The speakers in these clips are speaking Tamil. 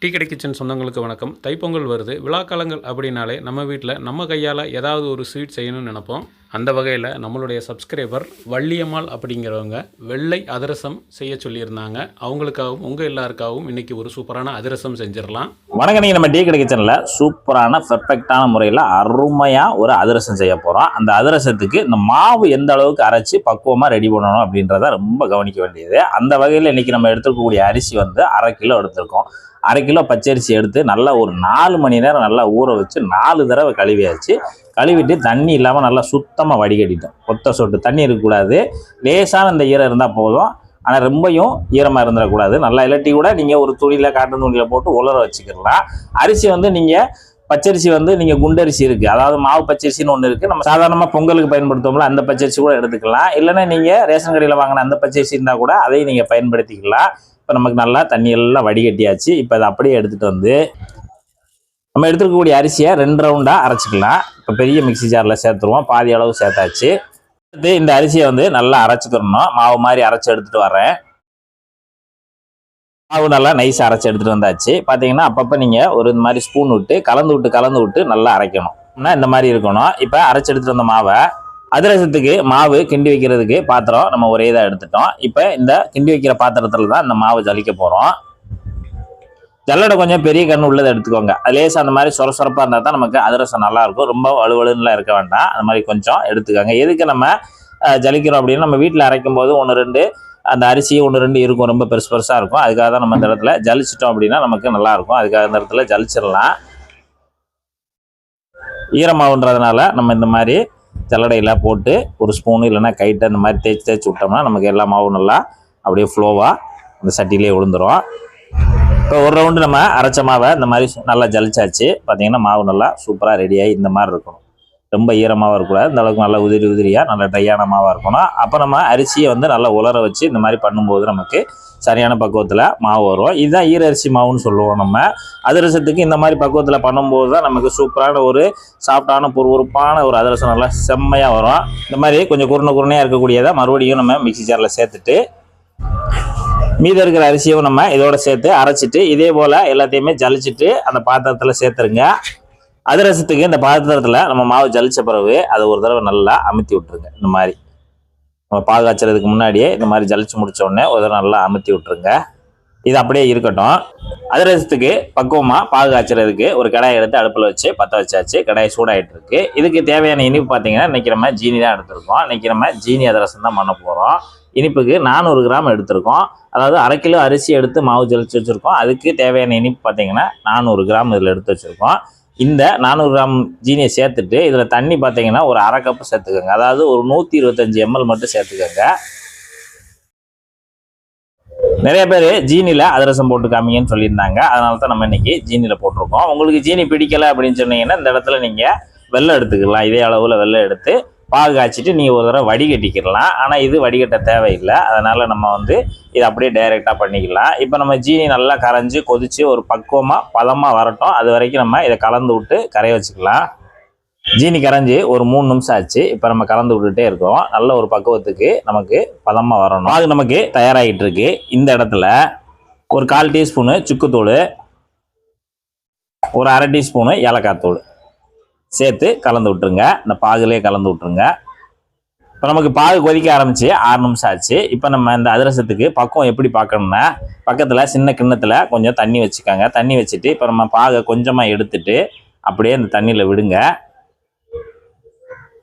டீ கடை கிச்சன் சொந்தங்களுக்கு வணக்கம். தைப்பொங்கல் வருது. விழாக்காலங்கள் அப்படின்னாலே நம்ம வீட்டில் நம்ம கையால் ஏதாவது ஒரு ஸ்வீட் செய்யணும்னு நினைப்போம். அந்த வகையில் நம்மளுடைய சப்ஸ்கிரைபர் வள்ளியம்மாள் அப்படிங்கிறவங்க வெள்ளை அதிரசம் செய்ய சொல்லியிருந்தாங்க. அவங்களுக்காகவும் உங்கள் எல்லாருக்காகவும் இன்றைக்கி ஒரு சூப்பரான அதிரசம் செஞ்சிடலாம். வணக்கம். நீங்கள் நம்ம டீ கடை கிச்சனில் சூப்பரான பெர்ஃபெக்டான முறையில் அருமையாக ஒரு அதிரசம் செய்ய போகிறோம். அந்த அதிரசத்துக்கு இந்த மாவு எந்த அளவுக்கு அரைச்சி பக்குவமாக ரெடி பண்ணணும் அப்படின்றத ரொம்ப கவனிக்க வேண்டியது. அந்த வகையில் இன்றைக்கி நம்ம எடுத்துக்கக்கூடிய அரிசி வந்து 1/2 கிலோ எடுத்திருக்கோம். 1/2 கிலோ பச்சரிசி எடுத்து நல்லா ஒரு 4 மணி நேரம் நல்லா ஊற வச்சு 4 தடவை கழுவியாச்சு. கழுவிட்டு தண்ணி இல்லாமல் நல்லா சுத்தமாக வடிகட்டிட்டோம். ஒத்த சொட்டு தண்ணி இருக்கக்கூடாது. லேசான இந்த ஈரம் இருந்தால் போதும். ஆனால் ரொம்பவும் ஈரமாக இருந்துடக்கூடாது. நல்லா இல்லாட்டி கூட நீங்கள் ஒரு துணியில் காட்டன் துணியில் போட்டு உலர வச்சுக்கலாம். அரிசி வந்து நீங்கள் பச்சரிசி வந்து நீங்கள் குண்டரிசி இருக்குது, அதாவது மாவு பச்சரிசின்னு ஒன்று இருக்குது. நம்ம சாதாரணமாக பொங்கலுக்கு பயன்படுத்துவோம்ல, அந்த பச்சரிசி கூட எடுத்துக்கலாம். இல்லைன்னா நீங்கள் ரேஷன் கடையில் வாங்கின அந்த பச்சரிசி இருந்தால் கூட அதையும் நீங்கள் பயன்படுத்திக்கலாம். இப்போ நமக்கு நல்லா தண்ணி எல்லாம் வடிகட்டியாச்சு. இப்போ அதை அப்படியே எடுத்துகிட்டு வந்து நம்ம எடுத்துக்கக்கூடிய அரிசியை 2 ரவுண்டாக அரைச்சிக்கலாம். இப்போ பெரிய மிக்சி ஜாரில் சேர்த்துருவோம். பாதி அளவு சேர்த்தாச்சு. இந்த அரிசியை வந்து நல்லா அரைச்சிக்கிறணும். மாவு மாதிரி அரைச்சி எடுத்துகிட்டு வரேன். மாவு நல்லா நைஸாக அரைச்சி எடுத்துகிட்டு வந்தாச்சு. பார்த்தீங்கன்னா அப்பப்போ நீங்கள் ஒரு இந்த மாதிரி ஸ்பூன் விட்டு கலந்து விட்டு நல்லா அரைக்கணும். இந்த மாதிரி இருக்கணும். இப்போ அரைச்சி எடுத்துகிட்டு வந்த மாவை அதிரசத்துக்கு மாவு கிண்டி வைக்கிறதுக்கு பாத்திரம் நம்ம ஒரே இதாக எடுத்துட்டோம். இப்போ இந்த கிண்டி வைக்கிற பாத்திரத்தில் தான் இந்த மாவு ஜலிக்க போகிறோம். ஜல்லடை கொஞ்சம் பெரிய கண்ணு உள்ளதை எடுத்துக்கோங்க. லேசாக அந்த மாதிரி சொரப்பாக இருந்தால் தான் நமக்கு அதிரசம் நல்லாயிருக்கும். ரொம்ப வலுவலுன்னுலாம் இருக்க வேண்டாம். அந்த மாதிரி கொஞ்சம் எடுத்துக்கோங்க. எதுக்கு நம்ம ஜலிக்கிறோம் அப்படின்னு, நம்ம வீட்டில் அரைக்கும் போது 1-2 அந்த அரிசி 1-2 இருக்கும், ரொம்ப பெருசாக இருக்கும். அதுக்காக தான் நம்ம இந்த இடத்துல ஜலிச்சிட்டோம் அப்படின்னா நமக்கு நல்லாயிருக்கும். அதுக்காக இந்த இடத்துல ஜலிச்சிடலாம். ஈரமாவுன்றதுனால நம்ம இந்த மாதிரி ஜல்லடையில் போட்டு ஒரு ஸ்பூனு இல்லைன்னா கைட்டை இந்த மாதிரி தேய்ச்சி விட்டோம்னா நமக்கு எல்லா மாவும் நல்லா அப்படியே ஃப்ளோவாக அந்த சட்டியிலே விழுந்துடும். இப்போ ஒரு ரவுண்டு நம்ம அரைச்ச மாவை இந்த மாதிரி நல்லா ஜலிச்சாச்சு. பார்த்தீங்கன்னா மாவு நல்லா சூப்பராக ரெடியாகி இந்த மாதிரி இருக்கணும். ரொம்ப ஈரமாகவும் இருக்கக்கூடாது. இந்த அளவுக்கு நல்லா உதிரியாக நல்லா ட்ரையான மாவாக இருக்கணும். அப்போ நம்ம அரிசியை வந்து நல்லா உலர வச்சு இந்த மாதிரி பண்ணும்போது நமக்கு சரியான பக்குவத்தில் மாவு வரும். இதுதான் ஈரரிசி மாவுன்னு சொல்லுவோம். நம்ம அதிரசத்துக்கு இந்த மாதிரி பக்குவத்தில் பண்ணும்போது தான் நமக்கு சூப்பரான ஒரு சாஃப்டான பொறுப்பான ஒரு அதிரசம் நல்லா செம்மையாக வரும். இந்த மாதிரி கொஞ்சம் குருணையாக இருக்கக்கூடியதை மறுபடியும் நம்ம மிக்சி ஜாரில் சேர்த்துட்டு மீதி இருக்கிற அரிசியும் நம்ம இதோட சேர்த்து அரைச்சிட்டு இதே போல் எல்லாத்தையுமே ஜலிச்சுட்டு அந்த பாத்திரத்தில் சேர்த்துருங்க. அதிரசத்துக்கு இந்த பாத்திரத்தில் நம்ம மாவு ஜலிச்ச பிறகு அதை ஒரு தடவை நல்லா அமுத்தி விட்டுருங்க. இந்த மாதிரி நம்ம பாகு காய்ச்சறதுக்கு முன்னாடியே இந்த மாதிரி ஜலிச்சு முடிச்ச உடனே ஒரு தடவை நல்லா அமுத்தி விட்டுருங்க. இது அப்படியே இருக்கட்டும். அதிரசத்துக்கு பக்குவமாக பாகு காய்ச்சறதுக்கு ஒரு கடாயை எடுத்து அடுப்பில் வச்சு பற்ற வச்சாச்சு. கடாயை சூடாகிட்டு இருக்கு. இதுக்கு தேவையான இனிப்பு பார்த்தீங்கன்னா இன்றைக்கி நம்ம ஜீனி தான் எடுத்துருக்கோம். இன்றைக்கி நம்ம ஜீனி அதிரசம் தான் பண்ண போகிறோம். இனிப்புக்கு 400 கிராம் எடுத்திருக்கோம். அதாவது 1/2 கிலோ அரிசி எடுத்து மாவு ஜலிச்சு வச்சுருக்கோம். அதுக்கு தேவையான இனிப்பு பார்த்தீங்கன்னா 400 கிராம் இதில் எடுத்து வச்சுருக்கோம். இந்த 400 கிராம் ஜீனியை சேர்த்துட்டு இதில் தண்ணி பார்த்தீங்கன்னா ஒரு 1/2 கப்பு சேர்த்துக்கோங்க. அதாவது ஒரு 125 ml மட்டும் சேர்த்துக்கோங்க. நிறைய பேர் ஜீனியில் அதிரசம் போட்டு காமிங்கன்னு சொல்லியிருந்தாங்க. அதனால தான் நம்ம இன்னைக்கு ஜீனியில் போட்டிருக்கோம். உங்களுக்கு ஜீனி பிடிக்கலை அப்படின்னு சொன்னீங்கன்னா இந்த இடத்துல நீங்கள் வெல்லம் எடுத்துக்கலாம். இதே அளவில் வெல்லம் எடுத்து பாகு காய்ச்சிட்டு நீங்கள் ஒரு தடவை வடிகட்டிக்கிடலாம். ஆனால் இது வடிகட்ட தேவையில்லை. அதனால் நம்ம வந்து இதை அப்படியே டைரெக்டாக பண்ணிக்கலாம். இப்போ நம்ம ஜீனி நல்லா கரைஞ்சி கொதித்து ஒரு பதமாக வரட்டும். அது வரைக்கும் நம்ம இதை கலந்து விட்டு கரைய வச்சுக்கலாம். ஜீனி கரைஞ்சி ஒரு 3 நிமிஷம் ஆச்சு. இப்போ நம்ம கலந்து விட்டுட்டே இருக்கோம். நல்ல ஒரு பக்குவத்துக்கு நமக்கு பதமாக வரணும். அது நமக்கு தயாராகிட்டு இருக்கு. இந்த இடத்துல ஒரு 1/4 டீஸ்பூனு சுக்குத்தூள், ஒரு 1/2 டீஸ்பூனு ஏலக்காய் தூள் சேர்த்து கலந்து விட்டுருங்க. இந்த பாகுலேயே கலந்து விட்டுருங்க. இப்போ நமக்கு பாகு கொதிக்க ஆரம்பிச்சு 6 நிமிஷம் ஆச்சு. இப்போ நம்ம இந்த அதிரசத்துக்கு பக்குவம் எப்படி பார்க்கணும்னா, பக்கத்தில் சின்ன கிண்ணத்தில் கொஞ்சம் தண்ணி வச்சுக்கோங்க. தண்ணி வச்சுட்டு இப்போ நம்ம பாகை கொஞ்சமாக எடுத்துட்டு அப்படியே இந்த தண்ணியில் விடுங்க.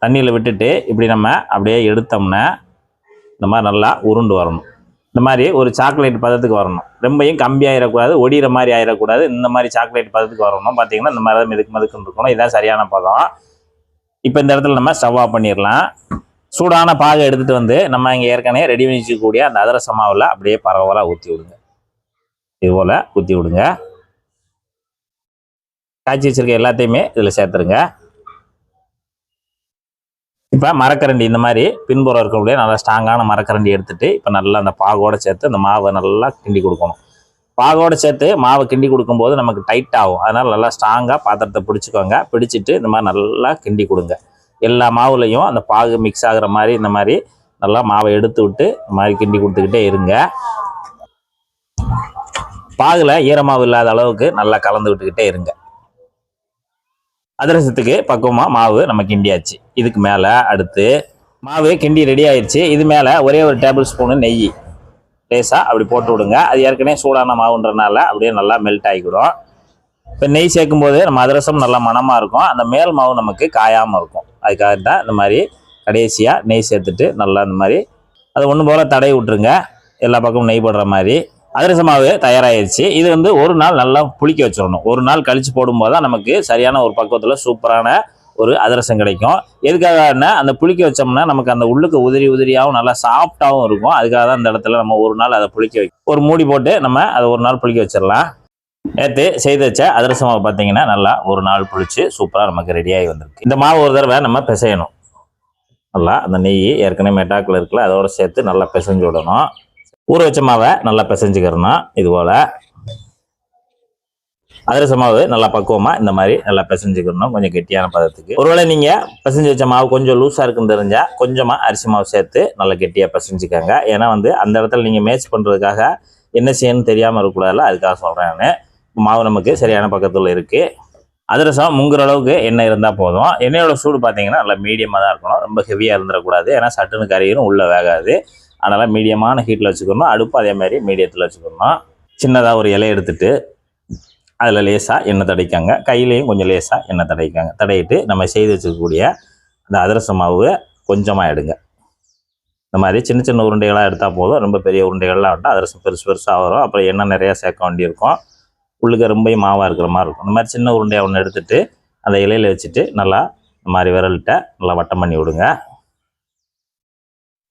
தண்ணியில் விட்டுட்டு இப்படி நம்ம அப்படியே எடுத்தோம்னா இந்த மாதிரி நல்லா உருண்டு வரணும். இந்த மாதிரி ஒரு சாக்லேட் பதத்துக்கு வரணும். ரொம்பையும் கம்பி ஆகிடக்கூடாது, ஒடிகிற மாதிரி ஆகிடக்கூடாது. இந்த மாதிரி சாக்லேட் பதத்துக்கு வரணும். பார்த்தீங்கன்னா இந்த மாதிரி மிதுக்குன்னு இருக்கணும். இதுதான் சரியான பதம். இப்போ இந்த இடத்துல நம்ம ஸ்டவ் ஆஃப் பண்ணிடலாம். சூடான பாகை எடுத்துகிட்டு வந்து நம்ம இங்கே ஏற்கனவே ரெடி பண்ணி வச்சுக்கக்கூடிய அந்த அதிரச மாவில் அப்படியே பரவலாக ஊற்றி விடுங்க. இதுபோல் ஊற்றி விடுங்க. காய்ச்சி வச்சுருக்க எல்லாத்தையுமே இதில் சேர்த்துருங்க. இப்போ மரக்கரண்டி இந்த மாதிரி பின்புறம் இருக்கக்கூடிய நல்லா ஸ்ட்ராங்கான மரக்கரண்டி எடுத்துகிட்டு இப்போ நல்லா அந்த பாகோடு சேர்த்து அந்த மாவை நல்லா கிண்டி கொடுக்கணும். பாகோடு சேர்த்து மாவை கிண்டி கொடுக்கும்போது நமக்கு டைட் ஆகும். அதனால் நல்லா ஸ்ட்ராங்காக பாத்திரத்தை பிடிச்சிக்கோங்க. பிடிச்சிட்டு இந்த மாதிரி நல்லா கிண்டி கொடுங்க. எல்லா மாவுலையும் அந்த பாகு மிக்ஸ் ஆகிற மாதிரி இந்த மாதிரி நல்லா மாவை எடுத்து விட்டு இந்த மாதிரி கிண்டி கொடுத்துக்கிட்டே இருங்க. பாகுல ஈரமாவு இல்லாத அளவுக்கு நல்லா கலந்து விட்டுக்கிட்டே இருங்க. அதிரசத்துக்கு பக்குவமா மாவு நம்ம கிண்டியாச்சு. இதுக்கு மேல அடுத்து மாவு கிண்டி ரெடி ஆயிடுச்சு. இது மேல ஒரே ஒரு டேபிள் ஸ்பூனு நெய் லேசா அப்படி போட்டு விடுங்க. அது ஏற்கனவே சூடான மாவுன்றனால அப்படியே நல்லா மெல்ட் ஆகிடும். இப்போ நெய் சேர்க்கும் போது நம்ம அதிரசம் நல்லா மணமா இருக்கும். அந்த மேல் மாவு நமக்கு காயாம இருக்கும். அதுக்காக தான் இந்த மாதிரி கடைசியா நெய் சேர்த்துட்டு நல்லா இந்த மாதிரி அது ஒன்று போல தடவி விட்டுருங்க. எல்லா பக்கமும் நெய் போடுற மாதிரி. அதிரச மாவு தயாராகிடுச்சு. இது வந்து ஒரு நாள் நல்லா புளிக்க வச்சிடணும். ஒரு நாள் கழிச்சு போடும்போது தான் நமக்கு சரியான ஒரு பக்குவத்தில் சூப்பரான ஒரு அதிரசம் கிடைக்கும். எதுக்காகனா அந்த புளிக்க வச்சோம்னா நமக்கு அந்த உள்ளுக்கு உதிரி உதிரியாகவும் நல்லா சாஃப்டாகவும் இருக்கும். அதுக்காக தான் இந்த இடத்துல நம்ம ஒரு நாள் அதை புளிக்க வைக்கும். ஒரு மூடி போட்டு நம்ம அதை ஒரு நாள் புளிக்க வச்சிடலாம். நேற்று செய்து வச்ச அதிரச மாவு பார்த்தீங்கன்னா நல்லா ஒரு நாள் புளிச்சு சூப்பராக நமக்கு ரெடியாகி வந்திருக்கு. இந்த மாவு ஒரு தடவை நம்ம பிசையணும். நல்லா அந்த நெய் ஏற்கனவே மெட்டாக்கில் இருக்குல்ல அதோட சேர்த்து நல்லா பிசைஞ்சு விடணும். ஊற வச்ச மாவை நல்லா பிசைஞ்சுக்கிறணும். இது போல அதிரச மாவு நல்லா பக்குவமா இந்த மாதிரி நல்லா பிசைஞ்சுக்கணும். கொஞ்சம் கெட்டியான பதத்துக்கு. ஒருவேளை நீங்க பிசைஞ்சு வச்ச மாவு கொஞ்சம் லூஸா இருக்குன்னு தெரிஞ்சா கொஞ்சமா அரிசி மாவு சேர்த்து நல்லா கெட்டியா பிசைஞ்சுக்கங்க. ஏன்னா வந்து அந்த இடத்துல நீங்க மேட்ச் பண்றதுக்காக என்ன செய்யணும்னு தெரியாம இருக்கக்கூடாதுல, அதுக்காக சொல்றேன். மாவு நமக்கு சரியான பக்கத்துல இருக்கு. அதிரசம் முங்குற அளவுக்கு எண்ணெய் இருந்தால் போதும். எண்ணெயோட சூடு பார்த்தீங்கன்னா நல்லா மீடியமாக தான் இருக்கணும். ரொம்ப ஹெவியாக இருந்துடக்கூடாது. ஏன்னா சட்டுன்னு கறியும் உள்ளே வேகாது. அதனால் மீடியமான ஹீட்டில் வச்சுக்கணும். அடுப்பு அதே மாதிரி மீடியத்தில் வச்சுக்கணும். சின்னதாக ஒரு இலையை எடுத்துட்டு அதில் லேசாக எண்ணெய் தடைக்காங்க. கையிலையும் கொஞ்சம் லேசாக எண்ணெய் தடைக்காங்க. தடையிட்டு நம்ம செய்து வச்சுக்கக்கூடிய அந்த அதிரச மாவு கொஞ்சமாக எடுங்க. இந்த மாதிரி சின்ன சின்ன உருண்டைகளாக எடுத்தால் போதும். ரொம்ப பெரிய உருண்டைகள்லாம் விட்டால் அதிரசம் பெருசு பெருசாக வரும். அப்புறம் எண்ணெய் நிறையா சேர்க்க வேண்டியிருக்கும். உள்ளுக்கு ரொம்ப மாவாக இருக்கிற மாதிரி இருக்கும். இந்த மாதிரி சின்ன உருண்டையாக ஒன்று எடுத்துட்டு அந்த இலையில வச்சுட்டு நல்லா இந்த மாதிரி விரல்கிட்ட நல்லா வட்டம் பண்ணி விடுங்க.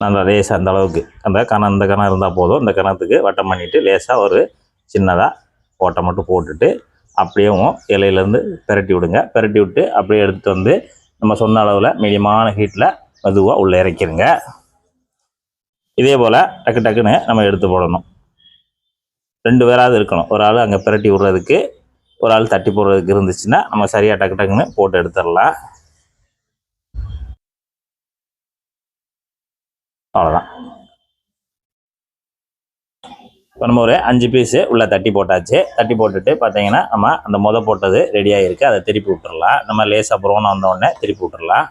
நல்லா லேசாக அந்த அளவுக்கு அந்த கணம் இருந்தால் போதும். இந்த கணத்துக்கு வட்டம் பண்ணிவிட்டு லேசாக ஒரு சின்னதாக ஓட்டை மட்டும் போட்டுட்டு அப்படியே இலையிலேருந்து பெரட்டி விடுங்க. பெரட்டி விட்டு அப்படியே எடுத்துகிட்டு வந்து நம்ம சொன்ன அளவில் மீடியமான ஹீட்டில் மெதுவாக உள்ளே இறக்கிடுங்க. இதே போல் டக்கு டக்குன்னு நம்ம எடுத்து போடணும். 2 பேராவது இருக்கணும். ஒரு ஆள் அங்கே பிரட்டி விடுறதுக்கு, ஒரு ஆள் தட்டி போடுறதுக்கு இருந்துச்சுன்னா நம்ம சரியாக டக்கு டக்குன்னு போட்டு எடுத்துடலாம். அவ்வளோதான். இப்போ நம்ம ஒரு 5 பீஸு உள்ள தட்டி போட்டாச்சு. தட்டி போட்டுட்டு பார்த்தீங்கன்னா நம்ம அந்த போட்டது ரெடியாக இருக்குது. அதை திருப்பி விட்டுறலாம். நம்ம லேசாக ப்ரௌனாக வந்தோடனே திருப்பி விட்டுறலாம்.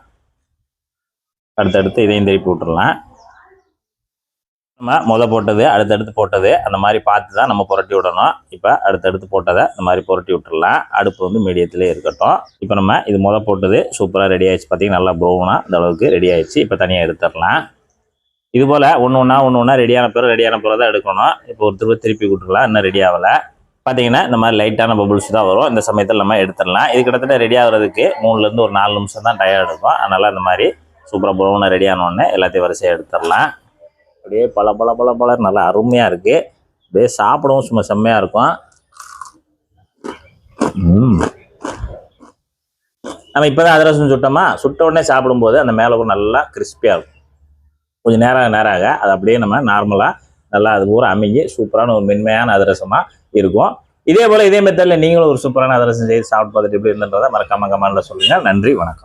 அடுத்தடுத்து இதையும் திருப்பி விட்டுறலாம். நம்ம போட்டது அடுத்தடுத்து போட்டது அந்த மாதிரி பார்த்து தான் நம்ம புரட்டி விடணும். இப்போ அடுத்தடுத்து போட்டதை இந்த மாதிரி புரட்டி விட்டுடலாம். அடுப்பு வந்து மீடியத்திலே இருக்கட்டும். இப்போ நம்ம இது போட்டது சூப்பராக ரெடி ஆகிடுச்சு. பார்த்தீங்கன்னா நல்லா ப்ரௌனாக இந்த அளவுக்கு ரெடி ஆகிடுச்சு. இப்போ தனியாக எடுத்துடலாம். இது போல் ஒன்று ஒன்றா ரெடியான பிறகு தான் எடுக்கணும். இப்போ ஒரு திருப்பி விட்டுடலாம். இன்னும் ரெடி ஆகலை. பார்த்தீங்கன்னா இந்த மாதிரி லைட்டான பபுள்ஸ் தான் வரும். இந்த சமயத்தில் நம்ம எடுத்துடலாம். இது கிட்டத்தட்ட ரெடி ஆகிறதுக்கு 3லேருந்து ஒரு 4 நிமிஷம் தான் டயர்ட் எடுக்கும். அதனால் இந்த மாதிரி சூப்பராக ப்ரௌனாக ரெடி ஆனோடனே எல்லாத்தையும் வரிசையாக எடுத்துடலாம். அப்படியே பல நல்லா அருமையாக இருக்குது. அப்படியே சாப்பிடவும் சும்மா செம்மையாக இருக்கும். நம்ம இப்போ தான் அதிரசம் சுட்டோமா, சுட்ட உடனே சாப்பிடும்போது அந்த மேலே கூட நல்லா கிறிஸ்பியாக இருக்கும். கொஞ்சம் நேராக அது அப்படியே நம்ம நார்மலாக நல்லா அது பூரா அமைஞ்சு சூப்பரான ஒரு மென்மையான அதிரசமாக இருக்கும். இதே போல் இதே மெத்தடில் நீங்களும் ஒரு சூப்பரான அதிரசம் செய்து சாப்பிட்டு பார்த்துட்டு எப்படி இருந்துன்றதை மறக்காம கமெண்ட்ல சொல்லுங்கள். நன்றி, வணக்கம்.